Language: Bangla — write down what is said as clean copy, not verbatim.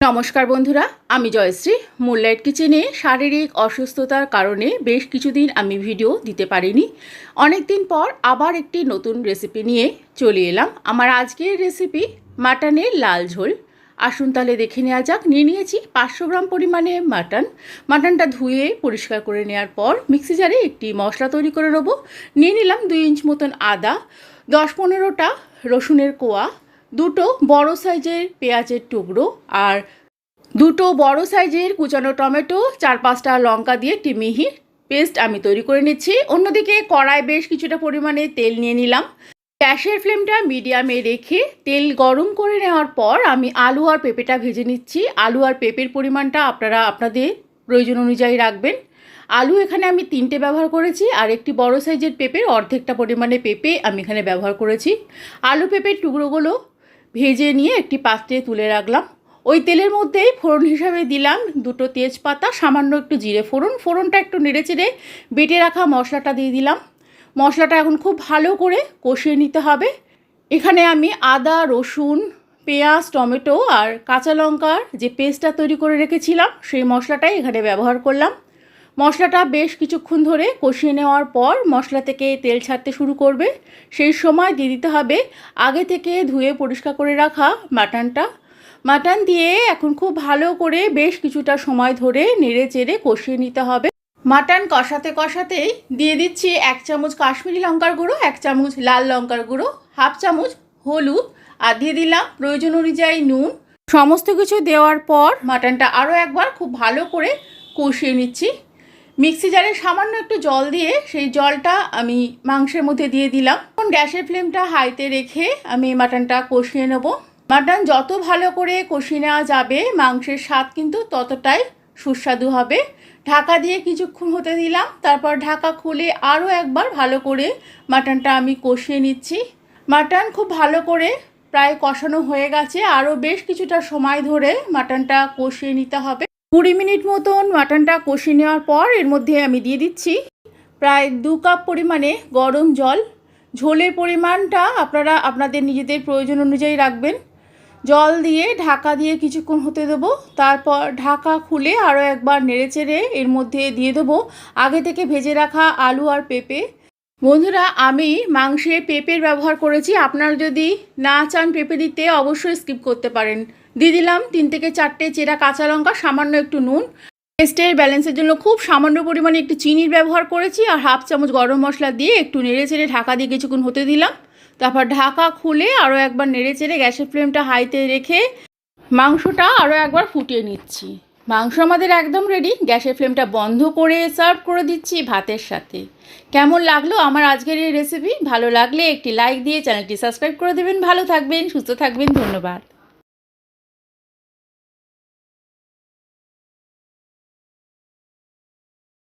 নমস্কার বন্ধুরা, আমি জয়শ্রী। মুনলাইট কিচেনে শারীরিক অসুস্থতার কারণে বেশ কিছুদিন আমি ভিডিও দিতে পারিনি। অনেক দিন পর আবার একটি নতুন রেসিপি নিয়ে চলে এলাম। আমার আজকের রেসিপি মাটনের লাল ঝোল। আসুন তাহলে দেখে নেওয়া যাক। নিয়েছি 500 গ্রাম পরিমাণে মাটনটা ধুয়ে পরিষ্কার করে নেওয়ার পর মিক্সি জারে একটি মশলা তৈরি করে নেব। নিয়ে নিলাম 2 ইঞ্চ মতন আদা, 10-15টা রসুনের কোয়া, দুটো বড় সাইজের পেঁয়াজের টুকরো আর দুটো বড় সাইজের কুচানো টমেটো, 4-5টা লঙ্কা দিয়ে একটি মিহি পেস্ট আমি তৈরি করে নিচ্ছি। অন্যদিকে কড়ায় বেশ কিছুটা পরিমাণে তেল নিয়ে নিলাম। গ্যাসের ফ্লেমটা মিডিয়ামে রেখে তেল গরম করে নেওয়ার পর আমি আলু আর পেঁপেটা ভেজে নিচ্ছি। আলু আর পেঁপের পরিমাণটা আপনারা আপনাদের প্রয়োজন অনুযায়ী রাখবেন। আলু এখানে আমি 3টে ব্যবহার করেছি আর একটি বড় সাইজের পেঁপের অর্ধেকটা পরিমাণে পেঁপে আমি এখানে ব্যবহার করেছি। আলু পেঁপের টুকরোগুলো ভেজে নিয়ে একটি পাত্রে তুলে রাখলাম। ওই তেলের মধ্যেই ফোড়ন হিসাবে দিলাম দুটো তেজপাতা, সামান্য একটু জিরে ফোড়নটা একটু নেড়েচেড়ে বেটে রাখা মশলাটা দিয়ে দিলাম। মশলাটা এখন খুব ভালো করে কষিয়ে নিতে হবে। এখানে আমি আদা, রসুন, পেঁয়াজ, টমেটো আর কাঁচা লঙ্কার যে পেস্টটা তৈরি করে রেখেছিলাম সেই মশলাটাই এখানে ব্যবহার করলাম। মশলাটা বেশ কিছুক্ষণ ধরে কষিয়ে নেওয়ার পর মশলা থেকে তেল ছাড়তে শুরু করবে। সেই সময় দিয়ে দিতে হবে আগে থেকে ধুয়ে পরিষ্কার করে রাখা মাটন দিয়ে এখন খুব ভালো করে বেশ কিছুটা সময় ধরে নেড়ে চেড়ে কষিয়ে নিতে হবে। মাটন কষাতে কষাতেই দিয়ে দিচ্ছি 1 চামচ কাশ্মীরি লঙ্কার গুঁড়ো, 1 চামচ লাল লঙ্কার গুঁড়ো, 1/2 চামচ হলুদ আর দিয়ে দিলাম প্রয়োজন অনুযায়ী নুন। সমস্ত কিছু দেওয়ার পর মাটনটা আরও একবার খুব ভালো করে কষিয়ে নিচ্ছি। মিক্সি জারে সামান্য একটু জল দিয়ে সেই জলটা আমি মাংসের মধ্যে দিয়ে দিলাম। এখন গ্যাসের ফ্লেমটা হাইতে রেখে আমি মাটনটা কষিয়ে নেব। মাটন যত ভালো করে কষিয়ে নেওয়া যাবে মাংসের স্বাদ কিন্তু ততটাই সুস্বাদু হবে। ঢাকা দিয়ে কিছুক্ষণ হতে দিলাম, তারপর ঢাকা খুলে আরও একবার ভালো করে মাটনটা আমি কষিয়ে নিচ্ছি। মাটন খুব ভালো করে প্রায় কষানো হয়ে গেছে, আরও বেশ কিছুটা সময় ধরে মাটনটা কষিয়ে নিতে হবে। 20 মিনিট মতন মাটনটা কষিয়ে নেওয়ার পর এর মধ্যে আমি দিয়ে দিচ্ছি প্রায় 2 কাপ পরিমাণে গরম জল। ঝোলের পরিমাণটা আপনারা আপনাদের নিজেদের প্রয়োজন অনুযায়ী রাখবেন। জল দিয়ে ঢাকা দিয়ে কিছুক্ষণ হতে দেবো, তারপর ঢাকা খুলে আরও একবার নেড়েচেড়ে এর মধ্যে দিয়ে দেবো আগে থেকে ভেজে রাখা আলু আর পেঁপে। বন্ধুরা, আমি মাংসে পেঁপের ব্যবহার করেছি, আপনারা যদি না চান পেঁপে দিতে অবশ্যই স্কিপ করতে পারেন। দিয়ে দিলাম 3 থেকে 4টে চেরা কাঁচা লঙ্কা, সামান্য একটু নুন, টেস্টের ব্যালেন্সের জন্য খুব সামান্য পরিমাণে একটু চিনির ব্যবহার করেছি আর 1/2 চামচ গরম মশলা দিয়ে একটু নেড়েচেড়ে ঢাকা দিয়ে কিছুক্ষণ হতে দিলাম। তারপর ঢাকা খুলে আরও একবার নেড়েচেড়ে গ্যাসের ফ্লেমটা হাইতে রেখে মাংসটা আরও একবার ফুটিয়ে নিচ্ছি। মাংস আমাদের একদম রেডি। গ্যাসের ফ্লেমটা বন্ধ করে সার্ভ করে দিচ্ছি ভাতের সাথে। কেমন লাগলো আমার আজকের এই রেসিপি? ভালো লাগলে একটি লাইক দিয়ে চ্যানেলটি সাবস্ক্রাইব করে দেবেন। ভালো থাকবেন, সুস্থ থাকবেন। ধন্যবাদ।